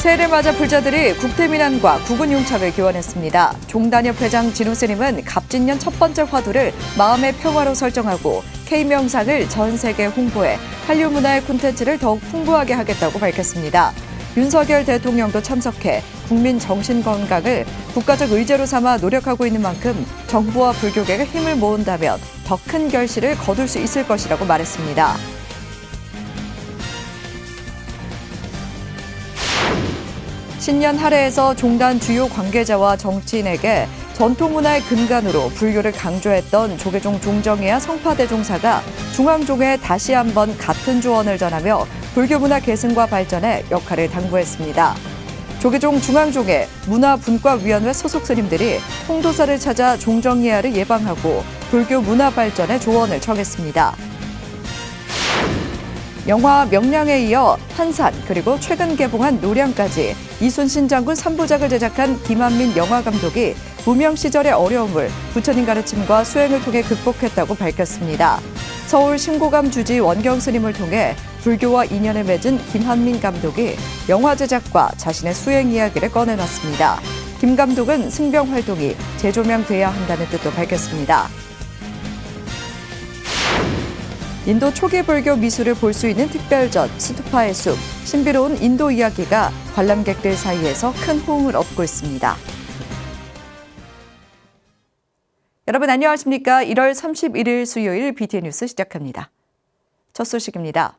새해를 맞아 불자들이 국태민안과 국운융창을 기원했습니다. 종단협 회장 진우 스님은 갑진년 첫 번째 화두를 마음의 평화로 설정하고 K명상을 전 세계에 홍보해 한류 문화의 콘텐츠를 더욱 풍부하게 하겠다고 밝혔습니다. 윤석열 대통령도 참석해 국민 정신건강을 국가적 의제로 삼아 노력하고 있는 만큼 정부와 불교계가 힘을 모은다면 더 큰 결실을 거둘 수 있을 것이라고 말했습니다. 신년 할애에서 종단 주요 관계자와 정치인에게 전통문화의 근간으로 불교를 강조했던 조계종 종정이야 성파대종사가 중앙종회에 다시 한번 같은 조언을 전하며 불교문화 계승과 발전에 역할을 당부했습니다. 조계종 중앙종회 문화분과위원회 소속 스님들이 통도사를 찾아 종정이야를 예방하고 불교 문화 발전에 조언을 청했습니다. 영화 명량에 이어 한산 그리고 최근 개봉한 노량까지 이순신 장군 3부작을 제작한 김한민 영화감독이 무명 시절의 어려움을 부처님 가르침과 수행을 통해 극복했다고 밝혔습니다. 서울 신고감 주지 원경 스님을 통해 불교와 인연을 맺은 김한민 감독이 영화 제작과 자신의 수행 이야기를 꺼내놨습니다. 김 감독은 승병 활동이 재조명돼야 한다는 뜻도 밝혔습니다. 인도 초기 불교 미술을 볼 수 있는 특별전 스투파의 숲, 신비로운 인도 이야기가 관람객들 사이에서 큰 호응을 얻고 있습니다. 여러분 안녕하십니까? 1월 31일 수요일 BTN 뉴스 시작합니다. 첫 소식입니다.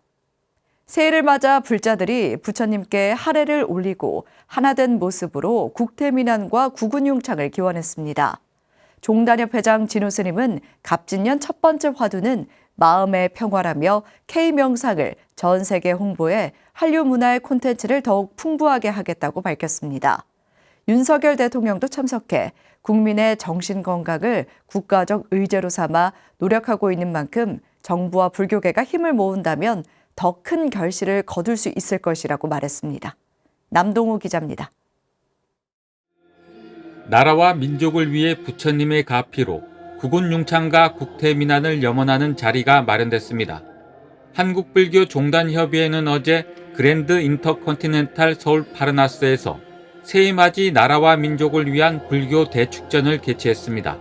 새해를 맞아 불자들이 부처님께 할애를 올리고 하나된 모습으로 국태민안과 국운융창을 기원했습니다. 종단협 회장 진우 스님은 갑진년 첫 번째 화두는 마음의 평화라며 K명상을 전 세계 홍보해 한류 문화의 콘텐츠를 더욱 풍부하게 하겠다고 밝혔습니다. 윤석열 대통령도 참석해 국민의 정신건강을 국가적 의제로 삼아 노력하고 있는 만큼 정부와 불교계가 힘을 모은다면 더 큰 결실을 거둘 수 있을 것이라고 말했습니다. 남동우 기자입니다. 나라와 민족을 위해 부처님의 가피로 국운융창과 국태민안을 염원하는 자리가 마련됐습니다. 한국불교 종단협의회는 어제 그랜드 인터컨티넨탈 서울 파르나스에서 새해맞이 나라와 민족을 위한 불교 대축전을 개최했습니다.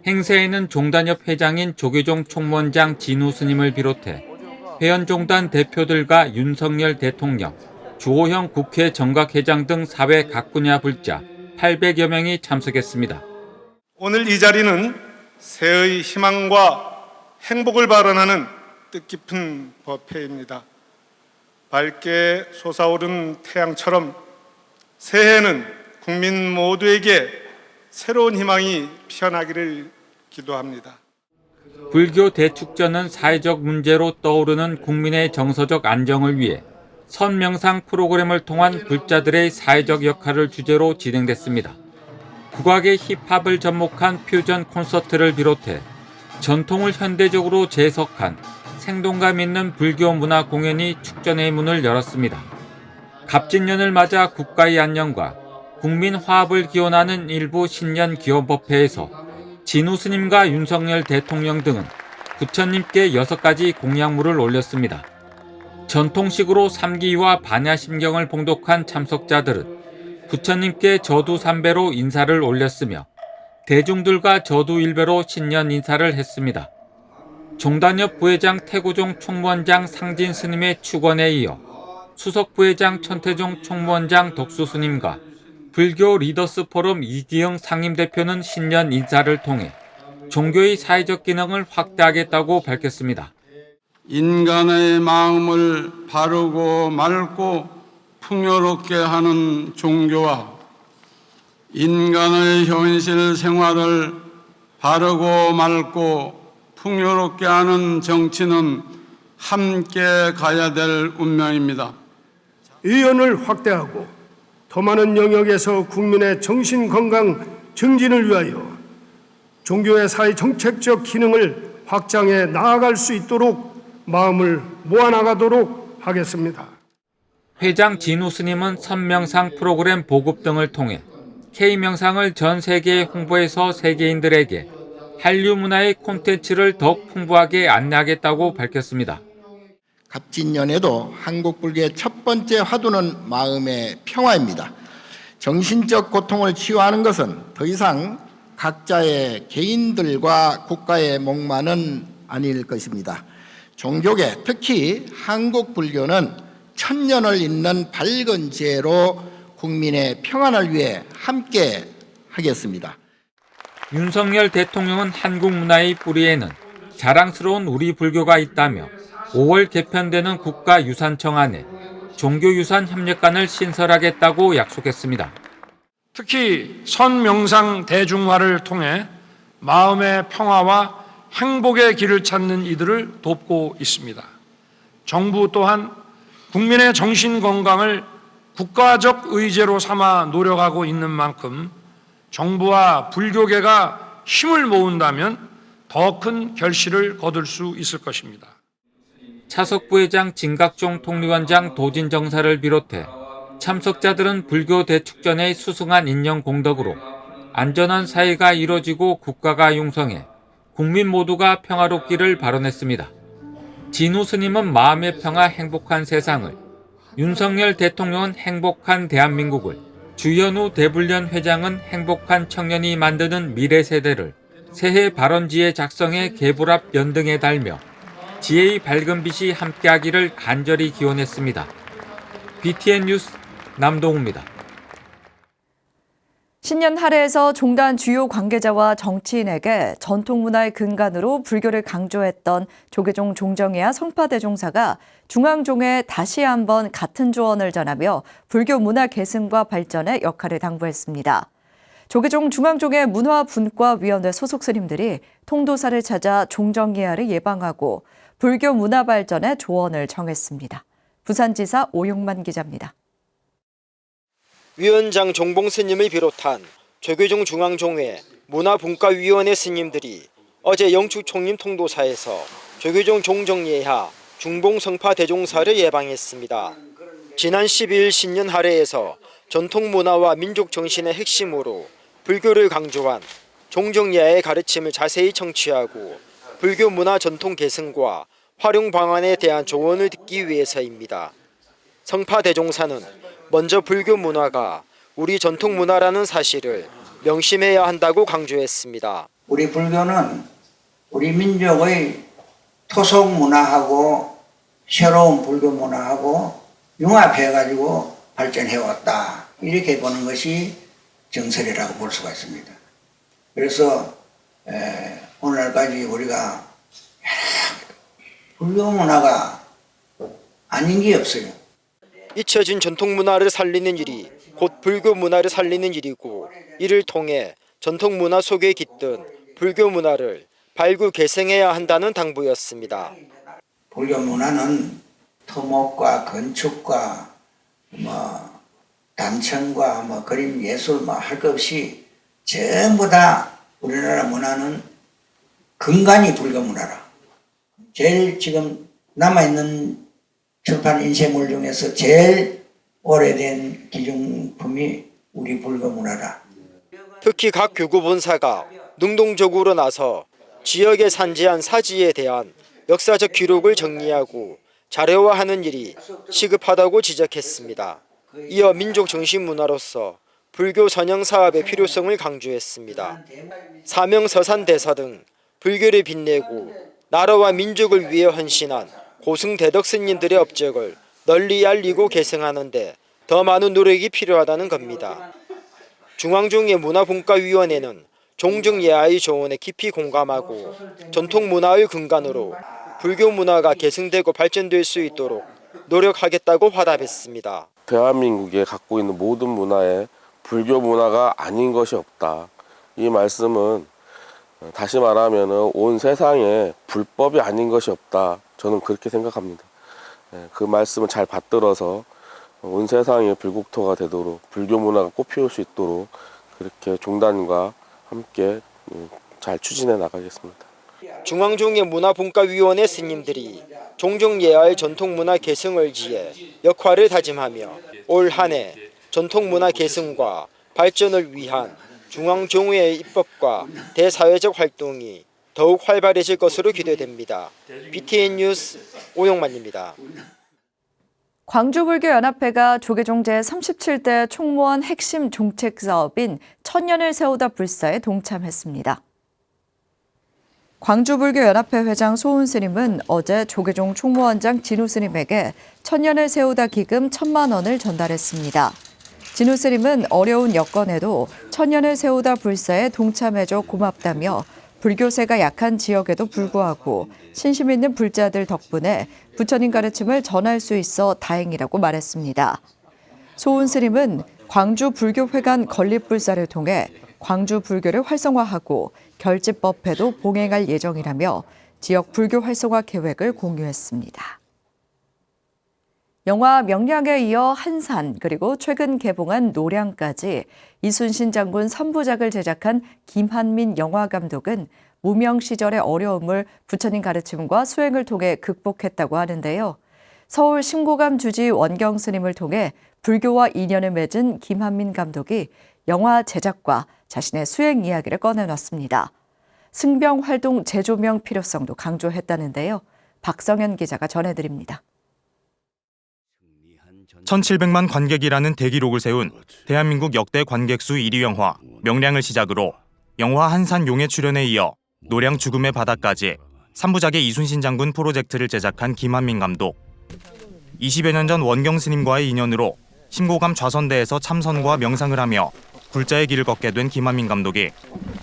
행사에는 종단협 회장인 조계종 총무원장 진우 스님을 비롯해 회원종단 대표들과 윤석열 대통령, 주호영 국회 정각회장 등 사회 각 분야 불자 800여 명이 참석했습니다. 오늘 이 자리는 새해의 희망과 행복을 발언하는 뜻깊은 법회입니다. 밝게 솟아오른 태양처럼 새해에는 국민 모두에게 새로운 희망이 피어나기를 기도합니다. 불교 대축전은 사회적 문제로 떠오르는 국민의 정서적 안정을 위해 선명상 프로그램을 통한 불자들의 사회적 역할을 주제로 진행됐습니다. 국악의 힙합을 접목한 퓨전 콘서트를 비롯해 전통을 현대적으로 재해석한 생동감 있는 불교 문화 공연이 축전의 문을 열었습니다. 갑진년을 맞아 국가의 안녕과 국민 화합을 기원하는 일부 신년 기원법회에서 진우 스님과 윤석열 대통령 등은 부처님께 6가지 공약물을 올렸습니다. 전통식으로 삼기와 반야심경을 봉독한 참석자들은 부처님께 저두 3배로 인사를 올렸으며 대중들과 저두 1배로 신년 인사를 했습니다. 종단협 부회장 태구종 총무원장 상진 스님의 축원에 이어 수석 부회장 천태종 총무원장 덕수 스님과 불교 리더스 포럼 이기영 상임대표는 신년 인사를 통해 종교의 사회적 기능을 확대하겠다고 밝혔습니다. 인간의 마음을 바르고 맑고 풍요롭게 하는 종교와 인간의 현실 생활을 바르고 맑고 풍요롭게 하는 정치는 함께 가야 될 운명입니다. 의원을 확대하고 더 많은 영역에서 국민의 정신건강 증진을 위하여 종교의 사회 정책적 기능을 확장해 나아갈 수 있도록 마음을 모아나가도록 하겠습니다. 회장 진우 스님은 선명상 프로그램 보급 등을 통해 K명상을 전 세계에 홍보해서 세계인들에게 한류 문화의 콘텐츠를 더욱 풍부하게 안내하겠다고 밝혔습니다. 갑진년에도 한국 불교의 첫 번째 화두는 마음의 평화입니다. 정신적 고통을 치유하는 것은 더 이상 각자의 개인들과 국가의 목만은 아닐 것입니다. 종교계, 특히 한국 불교는 천년을 잇는 밝은 지혜로 국민의 평안을 위해 함께 하겠습니다. 윤석열 대통령은 한국 문화의 뿌리에는 자랑스러운 우리 불교가 있다며 5월 개편되는 국가유산청 안에 종교유산협력관을 신설하겠다고 약속했습니다. 특히 선명상 대중화를 통해 마음의 평화와 행복의 길을 찾는 이들을 돕고 있습니다. 정부 또한 국민의 정신 건강을 국가적 의제로 삼아 노력하고 있는 만큼 정부와 불교계가 힘을 모은다면 더 큰 결실을 거둘 수 있을 것입니다. 차석 부회장, 진각종 통리원장, 도진 정사를 비롯해 참석자들은 불교 대축전의 수승한 인연 공덕으로 안전한 사회가 이뤄지고 국가가 융성해 국민 모두가 평화롭기를 발언했습니다. 진우 스님은 마음의 평화 행복한 세상을, 윤석열 대통령은 행복한 대한민국을, 주현우 대불련 회장은 행복한 청년이 만드는 미래 세대를 새해 발언지에 작성해 개불 앞 연등에 달며 지혜의 밝은 빛이 함께하기를 간절히 기원했습니다. BTN 뉴스 남동우입니다. 신년 할애에서 종단 주요 관계자와 정치인에게 전통문화의 근간으로 불교를 강조했던 조계종 종정이야 성파대종사가 중앙종에 다시 한번 같은 조언을 전하며 불교 문화 계승과 발전에 역할을 당부했습니다. 조계종 중앙종의 문화분과위원회 소속 스님들이 통도사를 찾아 종정이야를 예방하고 불교 문화 발전에 조언을 정했습니다. 부산지사 오용만 기자입니다. 위원장 종봉 스님을 비롯한 조계종 중앙종회 문화분과위원회 스님들이 어제 영축총림 통도사에서 조계종 종정예하 중봉성파 대종사를 예방했습니다. 지난 12일 신년 할애에서 전통문화와 민족정신의 핵심으로 불교를 강조한 종정예하의 가르침을 자세히 청취하고 불교 문화 전통 계승과 활용 방안에 대한 조언을 듣기 위해서입니다. 성파 대종사는 먼저 불교 문화가 우리 전통 문화라는 사실을 명심해야 한다고 강조했습니다. 우리 불교는 우리 민족의 토속 문화하고 새로운 불교 문화하고 융합해가지고 발전해왔다. 이렇게 보는 것이 정설이라고 볼 수가 있습니다. 그래서 오늘까지 우리가 불교 문화가 아닌 게 없어요. 잊혀진 전통 문화를 살리는 일이 곧 불교 문화를 살리는 일이고 이를 통해 전통 문화 속에 깃든 불교 문화를 발굴 계승해야 한다는 당부였습니다. 불교 문화는 토목과 건축과 단청과 그림 예술 할 것 없이 전부 다 우리나라 문화는 근간이 불교 문화라. 제일 지금 남아있는 출판 인쇄물 중에서 제일 오래된 기중품이 우리 불교 문화라. 특히 각 교구 본사가 능동적으로 나서 지역에 산재한 사지에 대한 역사적 기록을 정리하고 자료화하는 일이 시급하다고 지적했습니다. 이어 민족 정신 문화로서 불교 선영 사업의 필요성을 강조했습니다. 사명서산 대사 등 불교를 빛내고 나라와 민족을 위해 헌신한 고승대덕 스님들의 업적을 널리 알리고 계승하는 데 더 많은 노력이 필요하다는 겁니다. 중앙종의 문화분과위원회는 종정예하의 조언에 깊이 공감하고 전통문화의 근간으로 불교 문화가 계승되고 발전될 수 있도록 노력하겠다고 화답했습니다. 대한민국에 갖고 있는 모든 문화에 불교 문화가 아닌 것이 없다. 이 말씀은 다시 말하면 온 세상에 불법이 아닌 것이 없다. 저는 그렇게 생각합니다. 그 말씀을 잘 받들어서 온 세상에 불국토가 되도록 불교 문화가 꽃피울 수 있도록 그렇게 종단과 함께 잘 추진해 나가겠습니다. 중앙종의 문화분과위원회 스님들이 종정예하의 전통문화 계승을 위해 역할을 다짐하며 올 한 해 전통문화 계승과 발전을 위한 중앙종회의 입법과 대사회적 활동이 더욱 활발해질 것으로 기대됩니다. BTN 뉴스 오용만입니다. 광주불교연합회가 조계종 제37대 총무원 핵심 종책 사업인 천년을 세우다 불사에 동참했습니다. 광주불교연합회 회장 소은 스님은 어제 조계종 총무원장 진우 스님에게 천년을 세우다 기금 1,000만 원을 전달했습니다. 진우 스님은 어려운 여건에도 천년을 세우다 불사에 동참해줘 고맙다며 불교세가 약한 지역에도 불구하고 신심 있는 불자들 덕분에 부처님 가르침을 전할 수 있어 다행이라고 말했습니다. 소은 스님은 광주 불교회관 건립불사를 통해 광주 불교를 활성화하고 결집법회도 봉행할 예정이라며 지역 불교 활성화 계획을 공유했습니다. 영화 명량에 이어 한산 그리고 최근 개봉한 노량까지 이순신 장군 3부작을 제작한 김한민 영화감독은 무명 시절의 어려움을 부처님 가르침과 수행을 통해 극복했다고 하는데요. 서울 신고감 주지 원경 스님을 통해 불교와 인연을 맺은 김한민 감독이 영화 제작과 자신의 수행 이야기를 꺼내놨습니다. 승병 활동 재조명 필요성도 강조했다는데요. 박성현 기자가 전해드립니다. 1,700만 관객이라는 대기록을 세운 대한민국 역대 관객수 1위 영화 명량을 시작으로 영화 한산 용의 출연에 이어 노량 죽음의 바다까지 3부작의 이순신 장군 프로젝트를 제작한 김한민 감독. 20여 년 전 원경 스님과의 인연으로 신고감 좌선대에서 참선과 명상을 하며 불자의 길을 걷게 된 김한민 감독이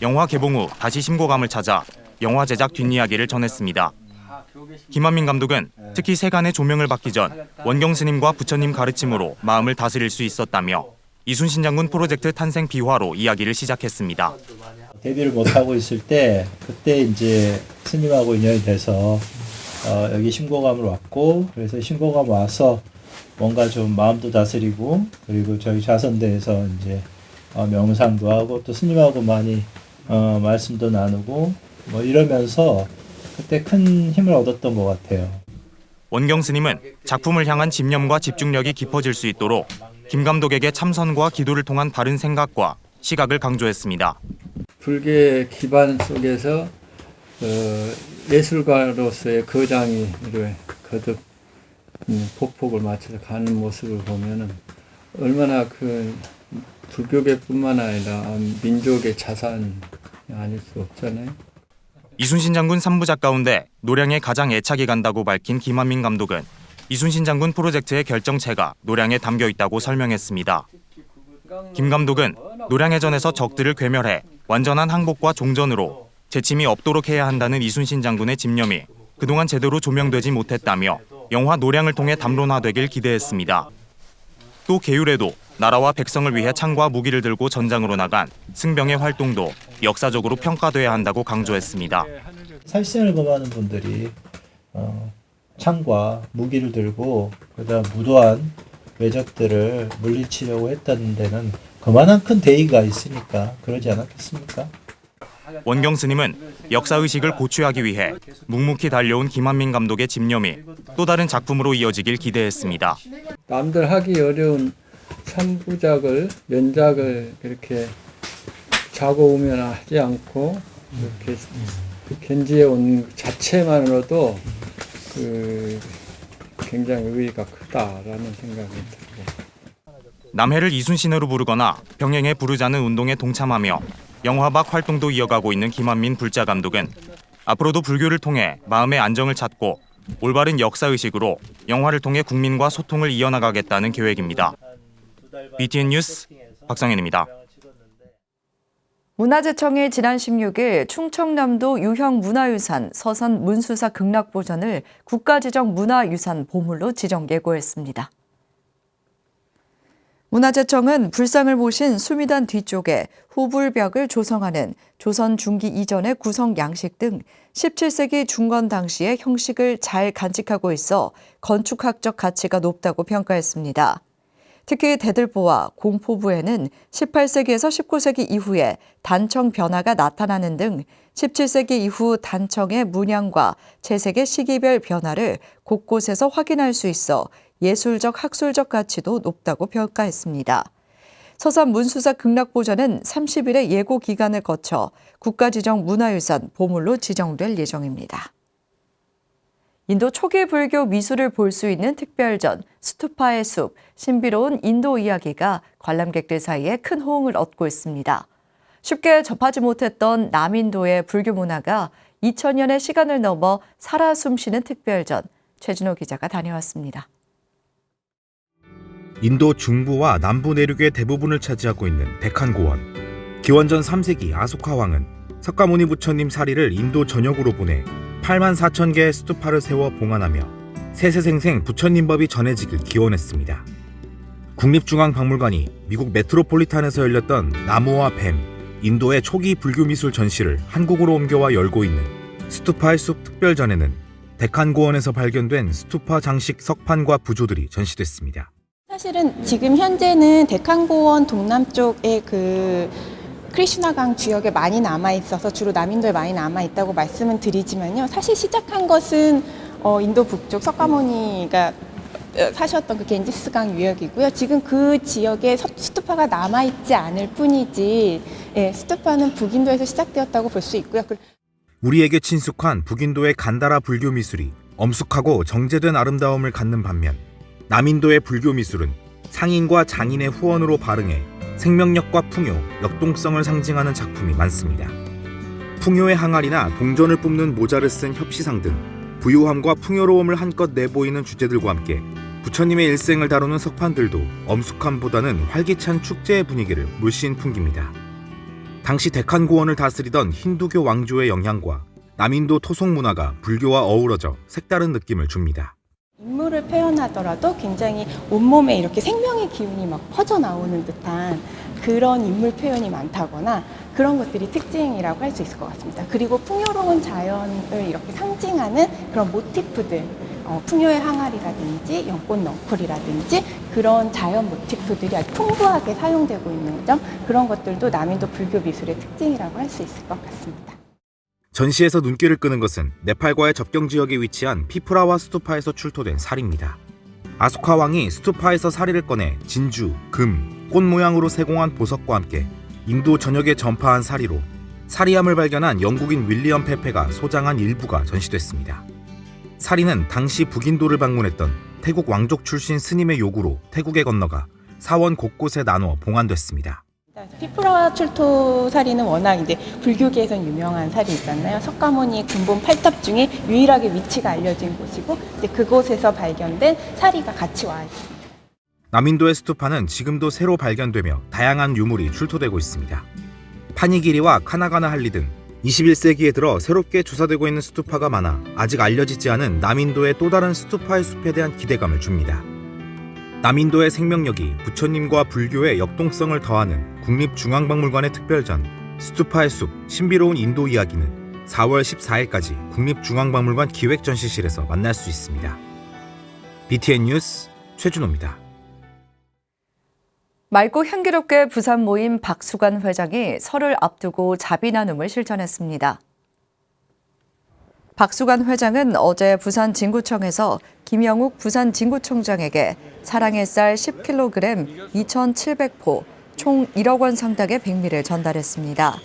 영화 개봉 후 다시 신고감을 찾아 영화 제작 뒷이야기를 전했습니다. 김한민 감독은 특히 세간의 조명을 받기 전 원경 스님과 부처님 가르침으로 마음을 다스릴 수 있었다며 이순신 장군 프로젝트 탄생 비화로 이야기를 시작했습니다. 데뷔를 못하고 있을 때 그때 이제 스님하고 인연이 돼서 여기 신고감을 왔고, 그래서 신고감 와서 뭔가 좀 마음도 다스리고, 그리고 저희 좌선대에서 이제 명상도 하고 또 스님하고 많이 말씀도 나누고 뭐 이러면서 그때 큰 힘을 얻었던 것 같아요. 원경 스님은 작품을 향한 집념과 집중력이 깊어질 수 있도록 김 감독에게 참선과 기도를 통한 바른 생각과 시각을 강조했습니다. 불교의 기반 속에서 예술가로서의 거장이 거듭 폭폭을 맞춰서 가는 모습을 보면은 얼마나 그 불교계뿐만 아니라 민족의 자산이 아닐 수 없잖아요. 이순신 장군 3부작 가운데 노량에 가장 애착이 간다고 밝힌 김한민 감독은 이순신 장군 프로젝트의 결정체가 노량에 담겨 있다고 설명했습니다. 김 감독은 노량해전에서 적들을 괴멸해 완전한 항복과 종전으로 재침이 없도록 해야 한다는 이순신 장군의 집념이 그동안 제대로 조명되지 못했다며 영화 노량을 통해 담론화되길 기대했습니다. 또 계율에도 나라와 백성을 위해 창과 무기를 들고 전장으로 나간 승병의 활동도 역사적으로 평가돼야 한다고 강조했습니다. 살생을 범하는 분들이 창과 무기를 들고 그다음 무도한 외적들을 물리치려고 했다는 데는 그만한 큰 대의가 있으니까 그러지 않았겠습니까? 원경 스님은 역사의식을 고취하기 위해 묵묵히 달려온 김한민 감독의 집념이 또 다른 작품으로 이어지길 기대했습니다. 남들 하기 어려운 3부작을 연작을 그렇게 작업하면 하지 않고 이렇게 견지해 온 자체만으로도 굉장히 의의가 크다라는 생각이 들고. 남해를 이순신으로 부르거나 병행해 부르자는 운동에 동참하며 영화박 활동도 이어가고 있는 김한민 불자 감독은 앞으로도 불교를 통해 마음의 안정을 찾고 올바른 역사의식으로 영화를 통해 국민과 소통을 이어나가겠다는 계획입니다. BTN 뉴스 박성현입니다. 문화재청이 지난 16일 충청남도 유형 문화유산 서산 문수사 극락보전을 국가지정 문화유산 보물로 지정 예고했습니다. 문화재청은 불상을 모신 수미단 뒤쪽에 후불벽을 조성하는 조선 중기 이전의 구성 양식 등 17세기 중건 당시의 형식을 잘 간직하고 있어 건축학적 가치가 높다고 평가했습니다. 특히 대들보와 공포부에는 18세기에서 19세기 이후에 단청 변화가 나타나는 등 17세기 이후 단청의 문양과 채색의 시기별 변화를 곳곳에서 확인할 수 있어 예술적, 학술적 가치도 높다고 평가했습니다. 서산 문수사 극락보전은 30일의 예고 기간을 거쳐 국가지정 문화유산 보물로 지정될 예정입니다. 인도 초기 불교 미술을 볼 수 있는 특별전 스투파의 숲, 신비로운 인도 이야기가 관람객들 사이에 큰 호응을 얻고 있습니다. 쉽게 접하지 못했던 남인도의 불교 문화가 2000년의 시간을 넘어 살아 숨쉬는 특별전, 최진호 기자가 다녀왔습니다. 인도 중부와 남부 내륙의 대부분을 차지하고 있는 데칸고원. 기원전 3세기 아소카 왕은 석가모니 부처님 사리를 인도 전역으로 보내 8만 4천 개의 스투파를 세워 봉안하며 세세생생 부처님 법이 전해지길 기원했습니다. 국립중앙박물관이 미국 메트로폴리탄에서 열렸던 나무와 뱀, 인도의 초기 불교 미술 전시를 한국으로 옮겨와 열고 있는 스투파의 숲 특별전에는 데칸고원에서 발견된 스투파 장식 석판과 부조들이 전시됐습니다. 사실은 지금 현재는 데칸고원 동남쪽에 크리슈나강 지역에 많이 남아 있어서 주로 남인도에 많이 남아 있다고 말씀은 드리지만요. 사실 시작한 것은 인도 북쪽 석가모니가 사셨던 그 겐지스강 유역이고요. 지금 그 지역에 스투파가 남아 있지 않을 뿐이지, 스투파는 북인도에서 시작되었다고 볼 수 있고요. 우리에게 친숙한 북인도의 간다라 불교 미술이 엄숙하고 정제된 아름다움을 갖는 반면, 남인도의 불교 미술은 상인과 장인의 후원으로 발흥해 생명력과 풍요, 역동성을 상징하는 작품이 많습니다. 풍요의 항아리나 동전을 뿜는 모자를 쓴 협시상 등 부유함과 풍요로움을 한껏 내보이는 주제들과 함께 부처님의 일생을 다루는 석판들도 엄숙함보다는 활기찬 축제의 분위기를 물씬 풍깁니다. 당시 데칸고원을 다스리던 힌두교 왕조의 영향과 남인도 토속 문화가 불교와 어우러져 색다른 느낌을 줍니다. 인물을 표현하더라도 굉장히 온몸에 이렇게 생명의 기운이 막 퍼져 나오는 듯한 그런 인물 표현이 많다거나 그런 것들이 특징이라고 할 수 있을 것 같습니다. 그리고 풍요로운 자연을 이렇게 상징하는 그런 모티프들, 풍요의 항아리라든지 연꽃 넝쿨이라든지 그런 자연 모티프들이 아주 풍부하게 사용되고 있는 점, 그런 것들도 남인도 불교 미술의 특징이라고 할 수 있을 것 같습니다. 전시에서 눈길을 끄는 것은 네팔과의 접경 지역에 위치한 피프라와 스투파에서 출토된 살입니다. 아소카 왕이 스투파에서 사리를 꺼내 진주, 금, 꽃 모양으로 세공한 보석과 함께 인도 전역에 전파한 사리로 사리함을 발견한 영국인 윌리엄 페페가 소장한 일부가 전시됐습니다. 사리는 당시 북인도를 방문했던 태국 왕족 출신 스님의 요구로 태국에 건너가 사원 곳곳에 나눠 봉안됐습니다. 피프라 출토 사리는 워낙 이제 불교계에선 유명한 사리잖아요. 석가모니 근본 8탑 중에 유일하게 위치가 알려진 곳이고, 이제 그곳에서 발견된 사리가 같이 와 있습니다. 남인도의 스투파는 지금도 새로 발견되며 다양한 유물이 출토되고 있습니다. 파니기리와 카나가나 할리 등 21세기에 들어 새롭게 조사되고 있는 스투파가 많아 아직 알려지지 않은 남인도의 또 다른 스투파의 숲에 대한 기대감을 줍니다. 남인도의 생명력이 부처님과 불교의 역동성을 더하는 국립중앙박물관의 특별전 스투파의 숲, 신비로운 인도 이야기는 4월 14일까지 국립중앙박물관 기획전시실에서 만날 수 있습니다. BTN 뉴스 최준호입니다. 맑고 향기롭게 부산 모임 박수관 회장이 설을 앞두고 자비 나눔을 실천했습니다. 박수관 회장은 어제 부산 진구청에서 김영욱 부산 진구청장에게 사랑의 쌀 10kg 2,700포 총 1억 원 상당의 백미를 전달했습니다.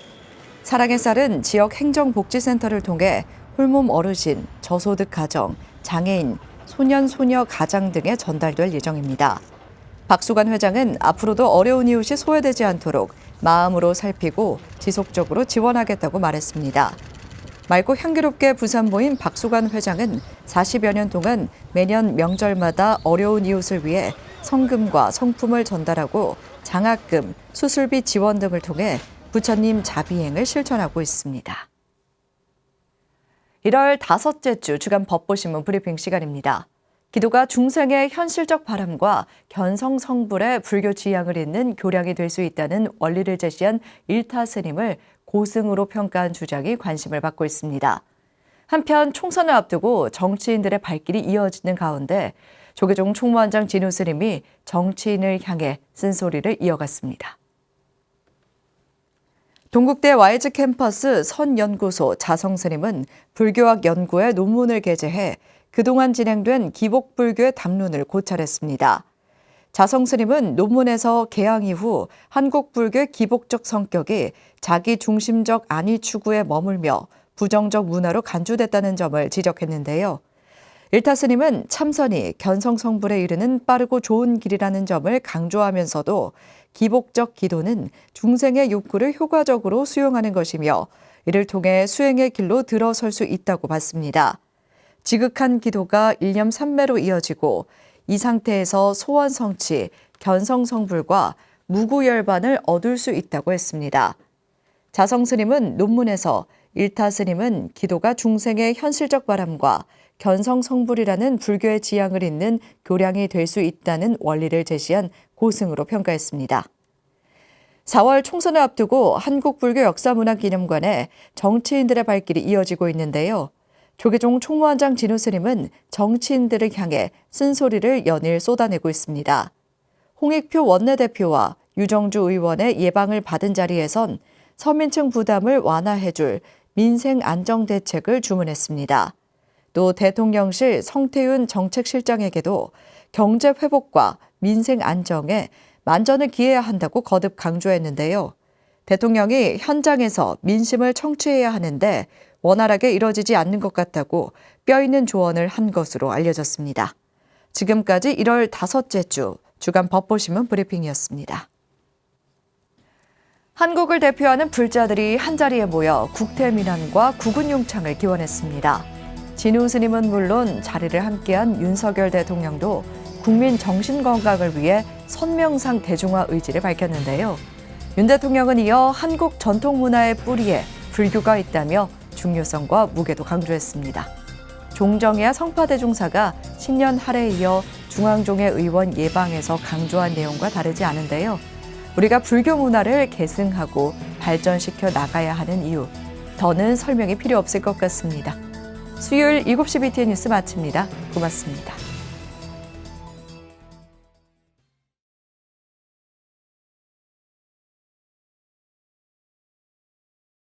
사랑의 쌀은 지역 행정복지센터를 통해 홀몸 어르신, 저소득 가정, 장애인, 소년, 소녀 가장 등에 전달될 예정입니다. 박수관 회장은 앞으로도 어려운 이웃이 소외되지 않도록 마음으로 살피고 지속적으로 지원하겠다고 말했습니다. 맑고 향기롭게 부산 모임 박수관 회장은 40여 년 동안 매년 명절마다 어려운 이웃을 위해 성금과 성품을 전달하고 장학금, 수술비 지원 등을 통해 부처님 자비행을 실천하고 있습니다. 1월 다섯째 주 주간 법보신문 브리핑 시간입니다. 기도가 중생의 현실적 바람과 견성 성불의 불교 지향을 잇는 교량이 될 수 있다는 원리를 제시한 일타 스님을 고승으로 평가한 주장이 관심을 받고 있습니다. 한편 총선을 앞두고 정치인들의 발길이 이어지는 가운데 조계종 총무원장 진우 스님이 정치인을 향해 쓴소리를 이어갔습니다. 동국대 YG 캠퍼스 선연구소 자성 스님은 불교학 연구에 논문을 게재해 그동안 진행된 기복불교의 담론을 고찰했습니다. 자성 스님은 논문에서 개항 이후 한국 불교의 기복적 성격이 자기 중심적 안위 추구에 머물며 부정적 문화로 간주됐다는 점을 지적했는데요. 일타 스님은 참선이 견성성불에 이르는 빠르고 좋은 길이라는 점을 강조하면서도 기복적 기도는 중생의 욕구를 효과적으로 수용하는 것이며 이를 통해 수행의 길로 들어설 수 있다고 봤습니다. 지극한 기도가 일념삼매로 이어지고 이 상태에서 소원 성취, 견성성불과 무구열반을 얻을 수 있다고 했습니다. 자성 스님은 논문에서 일타 스님은 기도가 중생의 현실적 바람과 견성성불이라는 불교의 지향을 잇는 교량이 될 수 있다는 원리를 제시한 고승으로 평가했습니다. 4월 총선을 앞두고 한국불교역사문화기념관에 정치인들의 발길이 이어지고 있는데요. 조계종 총무원장 진우 스님은 정치인들을 향해 쓴소리를 연일 쏟아내고 있습니다. 홍익표 원내대표와 유정주 의원의 예방을 받은 자리에선 서민층 부담을 완화해줄 민생 안정대책을 주문했습니다. 또 대통령실 성태윤 정책실장에게도 경제 회복과 민생 안정에 만전을 기해야 한다고 거듭 강조했는데요. 대통령이 현장에서 민심을 청취해야 하는데 원활하게 이뤄지지 않는 것 같다고 뼈있는 조언을 한 것으로 알려졌습니다. 지금까지 1월 5째 주 주간 법보신문 브리핑이었습니다. 한국을 대표하는 불자들이 한자리에 모여 국태민안과 국운융창을 기원했습니다. 진우 스님은 물론 자리를 함께한 윤석열 대통령도 국민 정신건강을 위해 선명상 대중화 의지를 밝혔는데요. 윤 대통령은 이어 한국 전통문화의 뿌리에 불교가 있다며 중요성과 무게도 강조했습니다. 종정야 성파대종사가 신년 할에 이어 중앙종회 의원 예방에서 강조한 내용과 다르지 않은데요. 우리가 불교 문화를 계승하고 발전시켜 나가야 하는 이유, 더는 설명이 필요 없을 것 같습니다. 수요일 7시 BTN 뉴스 마칩니다. 고맙습니다.